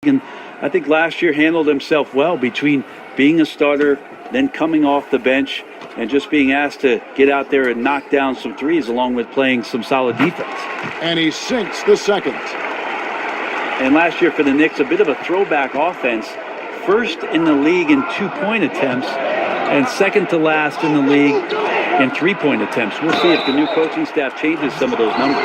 And I think last year handled himself well between being a starter, then coming off the bench, and just being asked to get out there and knock down some threes along with playing some solid defense. And he sinks the second. And last year for the Knicks, a bit of a throwback offense. First in the league in 2-point attempts and second to last in the league in 3-point attempts. We'll see if the new coaching staff changes some of those numbers.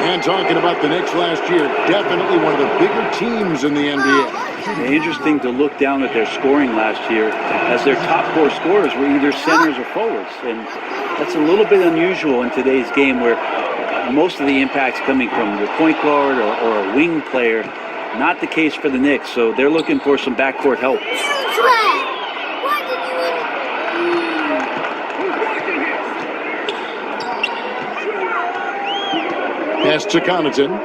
And talking about the Knicks last year, definitely one of the bigger teams in the NBA. Interesting to look down at their scoring last year, as their top 4 scorers were either centers or forwards. And that's a little bit unusual in today's game, where most of the impact's coming from the point guard or a wing player. Not the case for the Knicks, so they're looking for some backcourt help. Pass to Connaughton.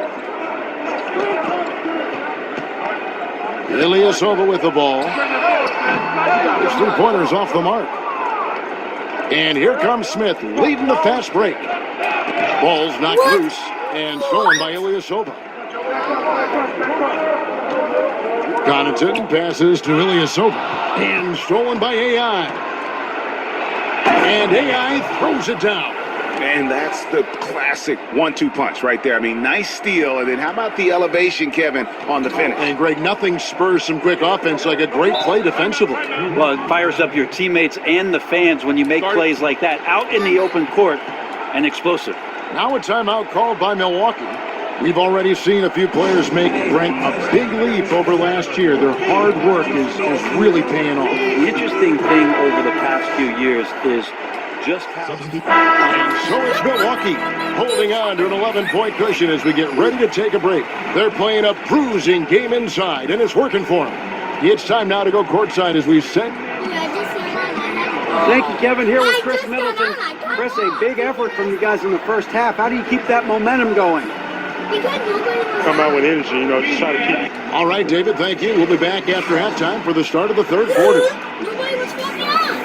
Ilyasova with the ball. His 3-pointer's off the mark. And here comes Smith leading the fast break. Ball's knocked loose and stolen by Ilyasova. Connaughton passes to Ilyasova and stolen by AI. And AI throws it down. And that's the classic 1-2 punch right there. I mean, nice steal. And then how about the elevation, Kevin, on the finish? And, Greg, nothing spurs some quick offense like a great play defensively. Well, it fires up your teammates and the fans when you make plays like that out in the open court and explosive. Now a timeout called by Milwaukee. We've already seen a few players make, Brent, a big leap over last year. Their hard work is really paying off. The interesting thing over the past few years is just how... And so it's Milwaukee holding on to an 11-point cushion as we get ready to take a break. They're playing a bruising game inside, and it's working for them. It's time now to go courtside as we set. Thank you, Kevin. Here with Chris Middleton. Chris, a big effort from you guys in the first half. How do you keep that momentum going? Come out with energy, just try to keep. All right, David, thank you. We'll be back after halftime for the start of the third quarter. Nobody was fucking on.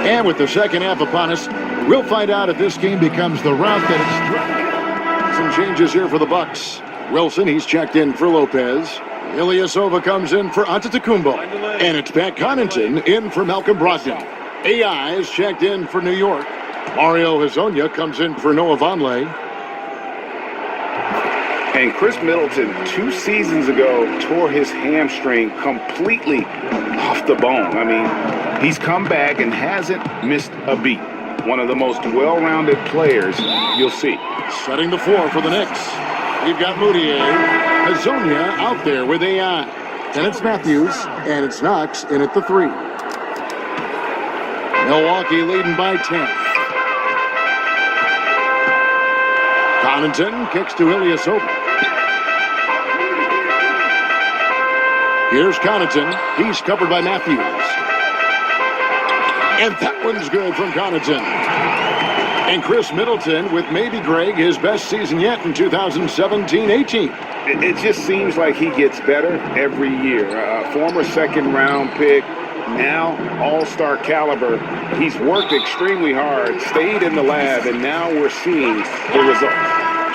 And with the second half upon us, we'll find out if this game becomes the route that it's... Some changes here for the Bucks. Wilson, he's checked in for Lopez. Ilyasova comes in for Antetokounmpo. And it's Pat Connaughton in for Malcolm Brogdon. AI is checked in for New York. Mario Hezonja comes in for Noah Vonleh. And Chris Middleton, 2 seasons ago, tore his hamstring completely off the bone. I mean, he's come back and hasn't missed a beat. One of the most well-rounded players you'll see. Setting the floor for the Knicks. We've got Moutier, Hezonja out there with AI. Then it's Matthews, and it's Knox in at the 3. Milwaukee leading by 10. Connaughton kicks to Ilyasova. Here's Connaughton. He's covered by Matthews. And that one's good from Connaughton. And Chris Middleton with maybe, Greg, his best season yet in 2017-18. It just seems like he gets better every year. Former second-round pick, now all-star caliber. He's worked extremely hard, stayed in the lab, and now we're seeing the results.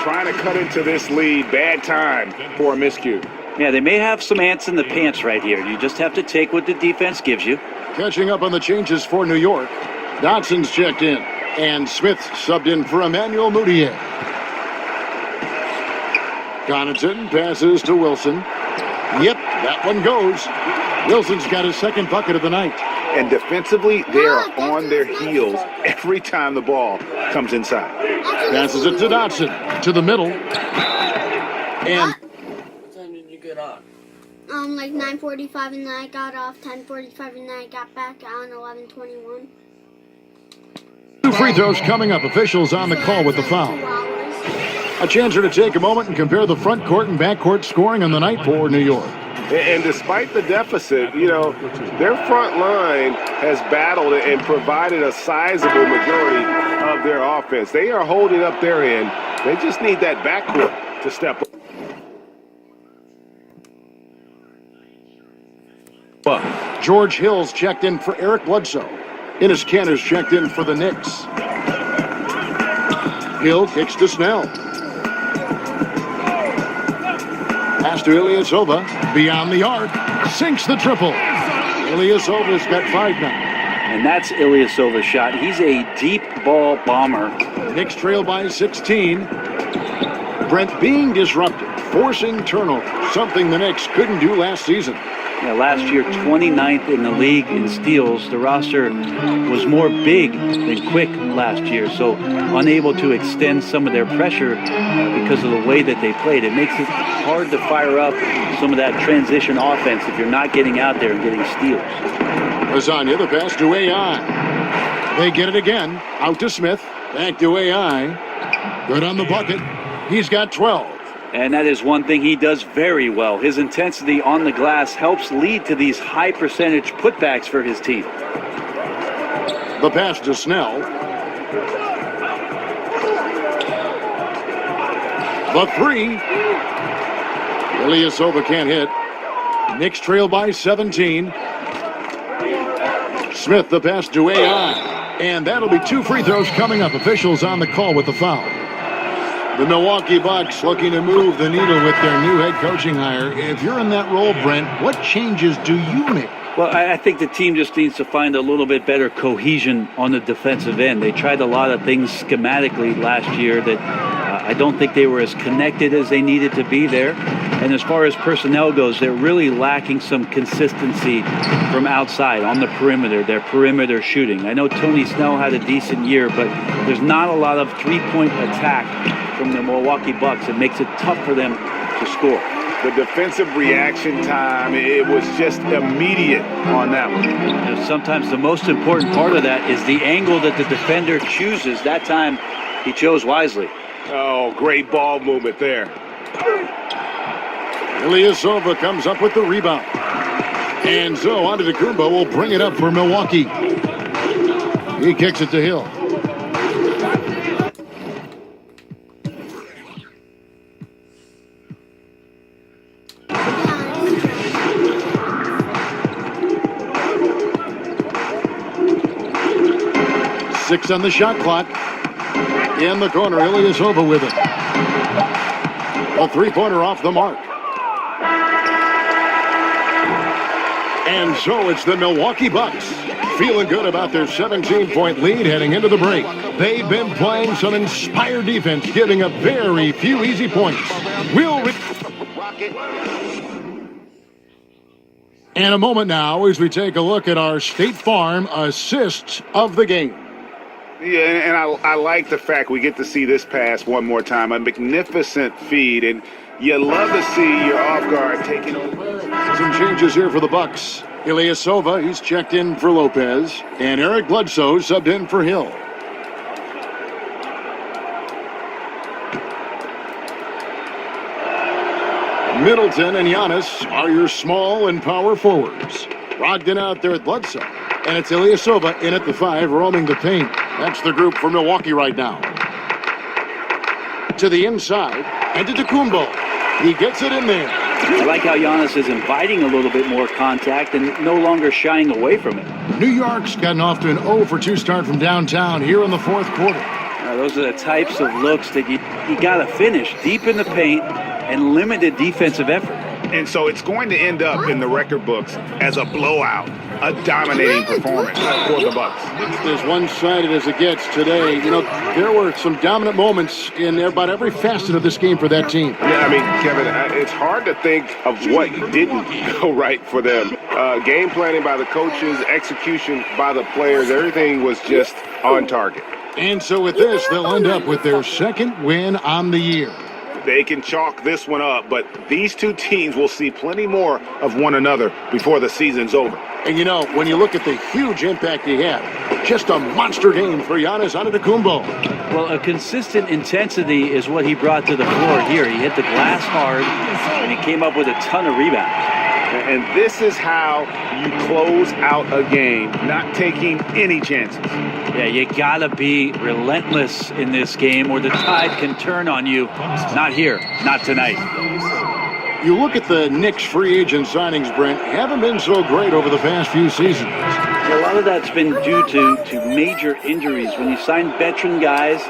Trying to cut into this lead, bad time for a miscue. Yeah, they may have some ants in the pants right here. You just have to take what the defense gives you. Catching up on the changes for New York. Dotson's checked in. And Smith subbed in for Emmanuel Mudiay. Connaughton passes to Wilson. Yep, that one goes. Wilson's got his second bucket of the night. And defensively, they are on their heels every time the ball comes inside. Passes it to Dotson. To the middle. And What time did you get off? Like 9:45, and then I got off 10:45, and then I got back on 11:21. 2 free throws coming up. Officials on the call with the foul. A chance to take a moment and compare the front court and back court scoring on the night for New York. And despite the deficit, their front line has battled and provided a sizable majority of their offense. They are holding up their end. They just need that backcourt to step up. George Hill's checked in for Eric Bledsoe. Enes Kanter's checked in for the Knicks. Hill kicks to Snell. Pass to Ilyasova. Beyond the arc. Sinks the triple. Ilyasova's got 5 now. And that's Ilyasova's shot. He's a deep ball bomber. Knicks trail by 16. Brent being disrupted, forcing turnover, something the Knicks couldn't do last season. Yeah, last year, 29th in the league in steals. The roster was more big than quick last year, so unable to extend some of their pressure because of the way that they played. It makes it hard to fire up some of that transition offense if you're not getting out there and getting steals. Lasagna, the pass to AI. They get it again. Out to Smith. Back to AI. Good on the bucket. He's got 12. And that is one thing he does very well. His intensity on the glass helps lead to these high percentage putbacks for his team. The pass to Snell. The 3. Ilyasova can't hit. Knicks trail by 17. Smith, the pass to AI. And that'll be 2 free throws coming up. Officials on the call with the foul. The Milwaukee Bucks looking to move the needle with their new head coaching hire. If you're in that role, Brent, what changes do you make? Well, I think the team just needs to find a little bit better cohesion on the defensive end. They tried a lot of things schematically last year that I don't think they were as connected as they needed to be there. And as far as personnel goes, they're really lacking some consistency from outside on the perimeter, their perimeter shooting. I know Tony Snell had a decent year, but there's not a lot of three-point attack from the Milwaukee Bucks. It makes it tough for them to score. The defensive reaction time, it was just immediate on that one. And sometimes the most important part of that is the angle that the defender chooses. That time, he chose wisely. Oh, great ball movement there. Ilyasova comes up with the rebound. And so Antetokounmpo will bring it up for Milwaukee. He kicks it to Hill. Six on the shot clock. In the corner, Ilyasova with it. A three-pointer off the mark. And so it's the Milwaukee Bucks feeling good about their 17-point lead heading into the break. They've been playing some inspired defense, giving up very few easy points. And a moment now as we take a look at our State Farm assists of the game. Yeah, and I like the fact we get to see this pass one more time. A magnificent feed, and you love to see your off guard taking over. Some changes here for the Bucks. Ilyasova, he's checked in for Lopez, and Eric Bledsoe subbed in for Hill. Middleton and Giannis are your small and power forwards. Brogdon out there at Bledsoe. And it's Ilyasova in at the 5, roaming the paint. That's the group for Milwaukee right now. To the inside, and to Antetokounmpo. He gets it in there. I like how Giannis is inviting a little bit more contact and no longer shying away from it. New York's gotten off to an 0-for-2 start from downtown here in the fourth quarter. Those are the types of looks that you got to finish deep in the paint and limited defensive effort. And so it's going to end up in the record books as a blowout, a dominating performance for the Bucks. As one-sided as it gets today, you know, there were some dominant moments in about every facet of this game for that team. Yeah, I mean, Kevin, it's hard to think of what didn't go right for them. Game planning by the coaches, execution by the players, everything was just on target. And so with this, they'll end up with their second win on the year. They can chalk this one up, but these two teams will see plenty more of one another before the season's over. And you know, when you look at the huge impact he had, just a monster game for Giannis Antetokounmpo. Well, a consistent intensity is what he brought to the floor here. He hit the glass hard, and he came up with a ton of rebounds. And this is how you close out a game, not taking any chances. Yeah, you gotta be relentless in this game or the tide can turn on you. Not here, not tonight. You look at the Knicks free agent signings, Brent, haven't been so great over the past few seasons. A lot of that's been due to major injuries. When you sign veteran guys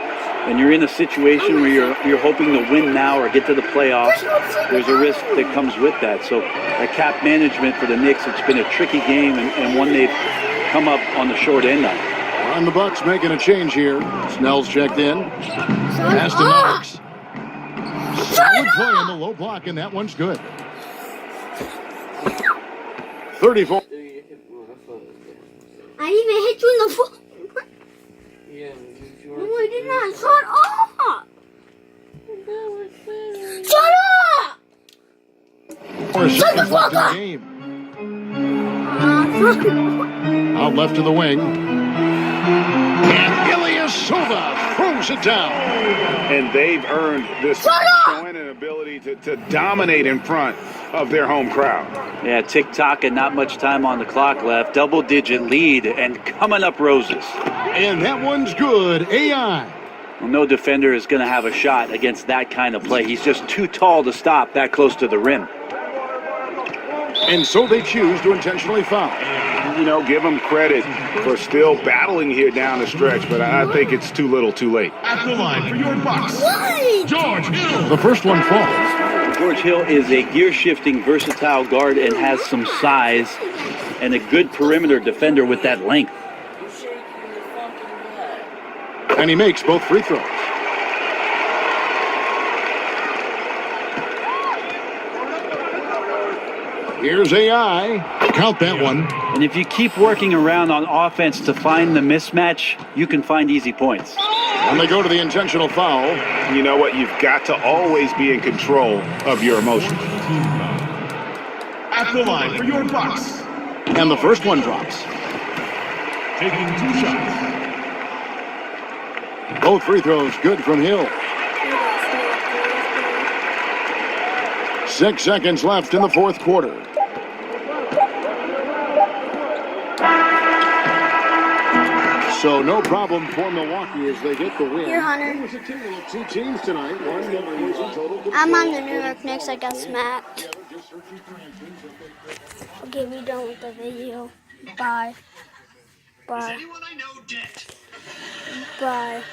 and you're in a situation where you're hoping to win now or get to the playoffs, there's a risk that comes with that. So at cap management for the Knicks, it's been a tricky game and one they've come up on the short end on. On the Bucks making a change here. Snell's checked in. Pass to Knox. Solid play on the low block, and that one's good. 34. I even hit you in the foot. No, I did not. Shut up! Shut up! 4 seconds left in the game. Out left to the wing. And Ilyasova throws it down. And they've earned this showing an ability to dominate in front of their home crowd. Yeah, tick-tock and not much time on the clock left. Double-digit lead and coming up roses. And that one's good. AI. Well, no defender is going to have a shot against that kind of play. He's just too tall to stop that close to the rim. And so they choose to intentionally foul. You know, give them credit for still battling here down the stretch, but I think it's too little too late. At the line for your Bucks, George Hill. The first one falls. George Hill is a gear-shifting, versatile guard and has some size and a good perimeter defender with that length. And he makes both free throws. Here's AI. Count that one. And if you keep working around on offense to find the mismatch, you can find easy points. And they go to the intentional foul. You know what? You've got to always be in control of your emotions. At the line for your Bucks, And the first one drops. taking 2 shots. Both free throws good from Hill. 6 seconds left in the fourth quarter. So no problem for Milwaukee as they get the win. Here, Hunter. It was a tale of 2 teams tonight. One that was in total control. I'm on the New York Knicks. I got smacked. Okay, we're done with the video. Bye. Bye. Bye.